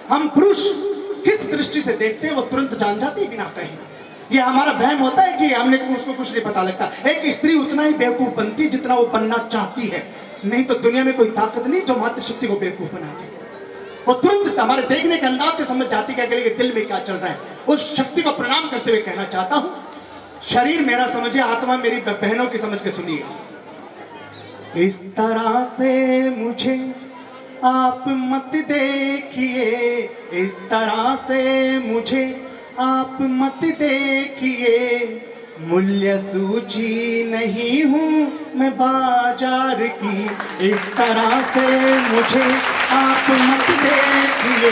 हम पुरुष किस दृष्टि से देखते हैं वो तुरंत जान जाती है बिना कहे। ये हमारा वहम होता है कि हमने उसको कुछ नहीं पता लगता। एक स्त्री उतना ही बेवकूफ बनती है जितना वो बनना चाहती है, नहीं तो दुनिया में कोई ताकत नहीं जो मातृशक्ति को बेवकूफ बना दे। वो तुरंत हमारे देखने के अंदाज से समझ जाती है कि दिल में क्या चल रहा है। उस शक्ति को प्रणाम करते हुए कहना चाहता हूं, शरीर मेरा समझिए, आत्मा मेरी बहनों की समझ के सुनिए। इस तरह से मुझे आप मत देखिए, इस तरह से मुझे आप मत देखिए, मूल्य सूची नहीं हूँ मैं बाजार की। इस तरह से मुझे आप मत देखिए,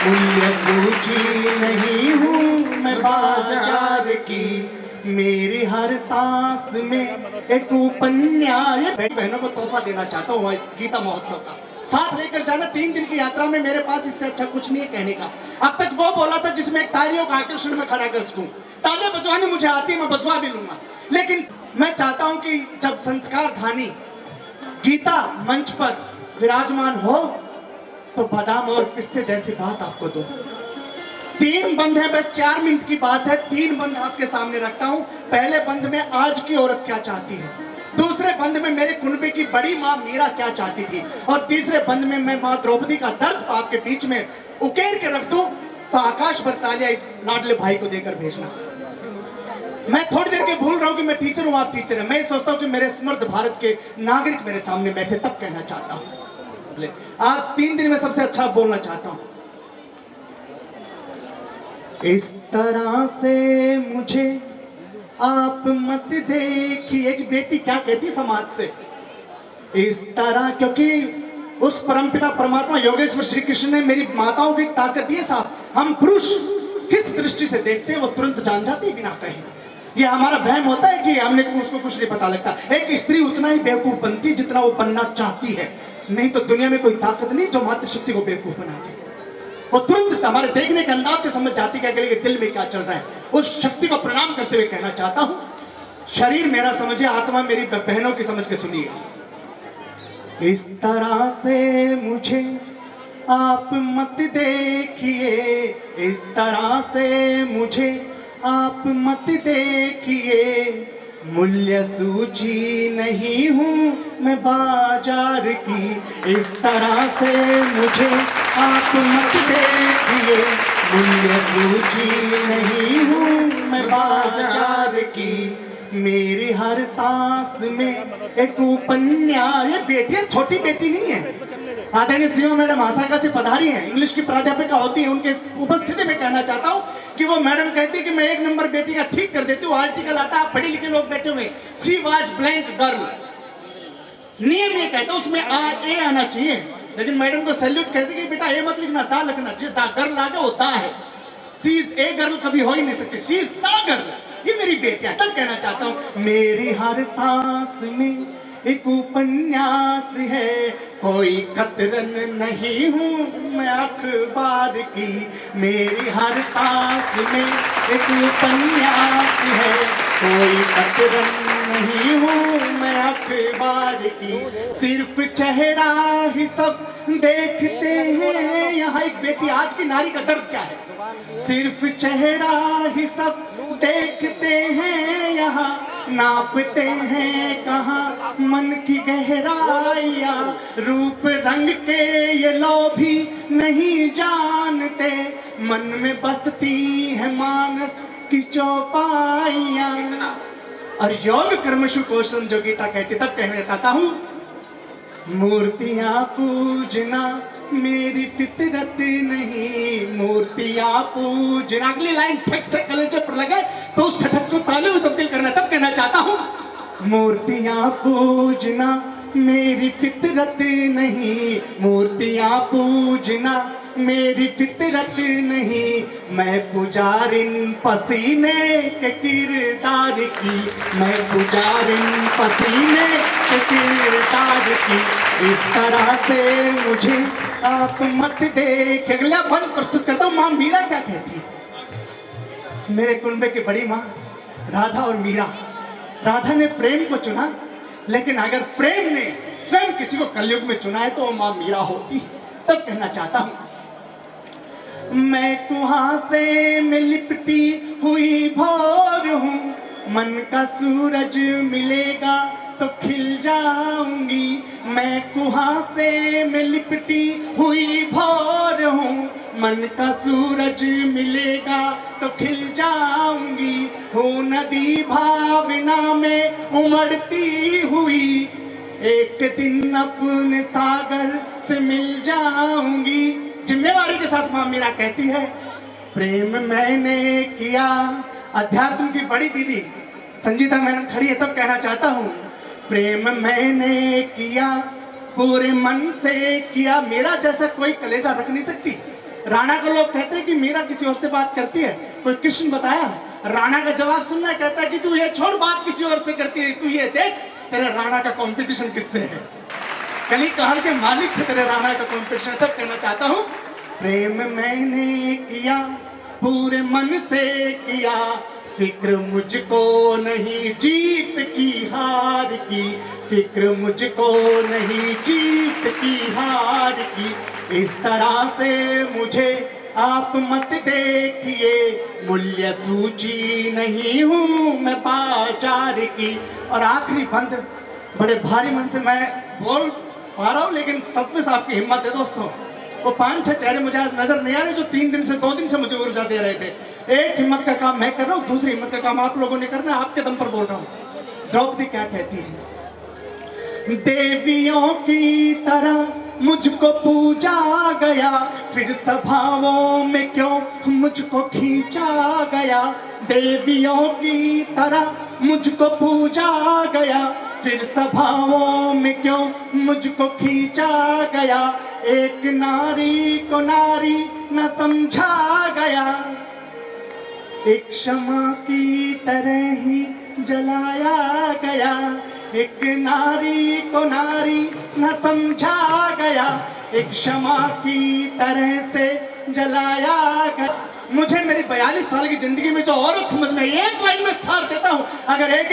मूल्य सूची नहीं हूँ मैं बाजार की। मेरी हर सांस में एक उपन्यास। बहनों को तोहफा देना चाहता हूँ इस गीता महोत्सव का, साथ लेकर जाना। 3 दिन की यात्रा में मेरे पास इससे अच्छा कुछ नहीं है कहने का। अब तक वो बोला था जिसमें एक तालियों का आकर्षण में खड़ा कर सकूं। तालियां बजवानी मुझे आती है, मैं बजवा भी लूंगा, लेकिन मैं चाहता हूं कि जब संस्कार धानी गीता मंच पर विराजमान हो तो बादाम और पिस्ते जैसी बात आपको दो। 3 बंद है, बस 4 मिनट की बात है। 3 बंद आपके सामने रखता हूं। पहले बंद में आज की औरत क्या चाहती है, दूसरे बंद में मेरे कुनबे की बड़ी मां मीरा क्या चाहती थी, और तीसरे बंद में मैं मां द्रौपदी का दर्द आपके बीच में उकेर के रख दूं तो आकाश भर तालियां लाडले भाई को देकर भेजना। मैं थोड़ी देर के भूल रहा हूं कि मैं टीचर हूं, आप टीचर हैं। मैं सोचता हूं कि मेरे समृद्ध भारत के नागरिक मेरे सामने बैठे, तब कहना चाहता हूं। आज 3 दिन में सबसे अच्छा बोलना चाहता हूं। इस तरह से मुझे आप मत देखिए। एक बेटी क्या कहती समाज से, इस तरह, क्योंकि उस परमपिता परमात्मा योगेश्वर श्री कृष्ण ने मेरी माताओं की ताकत दी है साथ। हम पुरुष किस दृष्टि से देखते हैं वो तुरंत जान जाती है बिना कहे। ये हमारा वहम होता है कि हमने उसको कुछ नहीं पता लगता। एक स्त्री उतना ही बेवकूफ बनती है जितना वो बनना चाहती है, नहीं तो दुनिया में कोई ताकत नहीं जो मातृशक्ति को बेवकूफ बना दे। वो तुरंत हमारे देखने के अंदाज से समझ जाती है कि दिल में क्या चल रहा है। उस शक्ति को प्रणाम करते हुए कहना चाहता हूं, शरीर मेरा समझिए, आत्मा मेरी बहनों की समझ के सुनिए। इस तरह से मुझे आप मत देखिए, इस तरह से मुझे आप मत देखिए, मूल्य सूची नहीं हूँ मैं बाजार की। इस तरह से मुझे आप मत देखिए, मूल्य सूची नहीं हूँ मैं बाजार की। मेरी हर सांस में एक उपन्यास। ये बेटी छोटी बेटी नहीं है। आदरणीय सीमा मैडम आसाका से पधारी हैं, इंग्लिश की प्राध्यापिका होती है। उनके उपस्थिति में कहना चाहता हूँ कि वो मैडम कहती है कि मैं 1 नंबर बेटी का ठीक कर देती हूँ। आर्टिकल आता है, पढ़े लिखे लोग बैठे हुए, सी वाज ब्लैंक गर्ल। नियम ये कहता है उसमें ए आना चाहिए, लेकिन मैडम को सैल्यूट कहती कि बेटा ए मत लिखना, दा लिखना। जिस गर्ल आगे वो दा है, सी इज ए गर्ल कभी हो ही नहीं सकती, सी इज दा गर्ल। ये मेरी बेटियां। तब कहना चाहता हूँ, मेरी हर सांस में एक उपन्यास है, कोई कतरन नहीं हूँ मैं अखबार की। मेरी हर सांस में एक उपन्यास है, कोई कतरन नहीं हूँ मैं अखबार की। सिर्फ चेहरा ही सब देखते हैं। यहाँ एक बेटी, आज की नारी का दर्द क्या है, सिर्फ चेहरा ही सब देखते हैं, यहाँ नापते हैं कहाँ मन की गहराइयाँ। रूप रंग के ये लोभी नहीं जानते, मन में बसती है मानस की चौपाइयाँ। और योग कर्मशु कौशल जो गीता कहती, तब कहना चाहता हूँ, मूर्तियाँ पूजना मेरी फितरत नहीं, मूर्तियाँ पूजना। अगली लाइन ठक से कलेजे पर लगे तो उस ठठक को ताले में तब्दील करना। तब कहना चाहता हूँ, मूर्तियाँ पूजना मेरी फितरत नहीं, मूर्तियाँ पूजना मेरी फितरत नहीं। मैं पुजारिन पसीने के किरदार की, मैं पुजारिन पसीने के किरदार की। इस तरह से मुझे आप मत देख। अगला बंद प्रस्तुत करता हूँ। माँ मीरा क्या कहती है, मेरे कुनबे की बड़ी माँ राधा और मीरा। राधा ने प्रेम को चुना, लेकिन अगर प्रेम ने स्वयं किसी को कलयुग में चुना है तो वो माँ मीरा होती। तब कहना चाहता हूँ, मैं कुहासे में लिपटी हुई भौर हूँ, मन का सूरज मिलेगा तो खिल जाऊंगी। मैं कुहासे में लिपटी हुई भौर हूँ, मन का सूरज मिलेगा तो खिल जाऊंगी। हो नदी भावना में उमड़ती हुई, एक दिन अपने सागर से मिल जाऊंगी। जिम्मेवारी के साथ मां मीरा कहती है, प्रेम मैंने किया। अध्यात्म की बड़ी दीदी संजीता मैडम खड़ी है तब कहना चाहता हूँ, प्रेम मैंने किया पूरे मन से किया। मेरा जैसा कोई कलेजा रख नहीं सकती। राणा को लोग कहते हैं कि मीरा किसी और से बात करती है, कोई कृष्ण बताया। राणा का जवाब सुनना, कहता है कि तू ये छोड़, बात किसी और से करती है, तू ये देख तेरे राणा का कंपटीशन किससे है। कली कहल के मालिक से तेरे राणा का कंपटीशन। तब कहना चाहता हूँ, प्रेम मैंने किया पूरे मन से किया, फिक्र मुझको नहीं जीत की हार की, फिक्र मुझको नहीं जीत की हार की। इस तरह से मुझे आप मत देखिए, मूल्य सूची नहीं हूँ मैं बाजार की। और आखिरी बंद बड़े भारी मन से मैं बोल पा रहा हूँ, लेकिन सब में से आपकी हिम्मत है दोस्तों। वो 5-6 चेहरे मुझे आज नजर नहीं आ रहे जो 2 दिन से मुझे ऊर्जा दे रहे थे। एक हिम्मत का काम मैं कर रहा हूँ, दूसरी हिम्मत का काम आप लोगों ने करना है। आपके दम पर बोल रहा हूँ। द्रौपदी क्या कहती है, देवियों की तरह मुझको पूजा गया, फिर सभाओं में क्यों मुझको खींचा गया। देवियों की तरह मुझको पूजा गया, फिर सभाओं में क्यों मुझको खींचा गया। एक नारी को नारी न समझा गया, एक क्षमा की तरह ही जलाया गया। एक नारी को नारी न समझा गया, एक क्षमा की तरह से जलाया गया। मुझे मेरी 42 साल की जिंदगी में जो औरत समझ में एक लाइन में सार देता हूं, अगर एक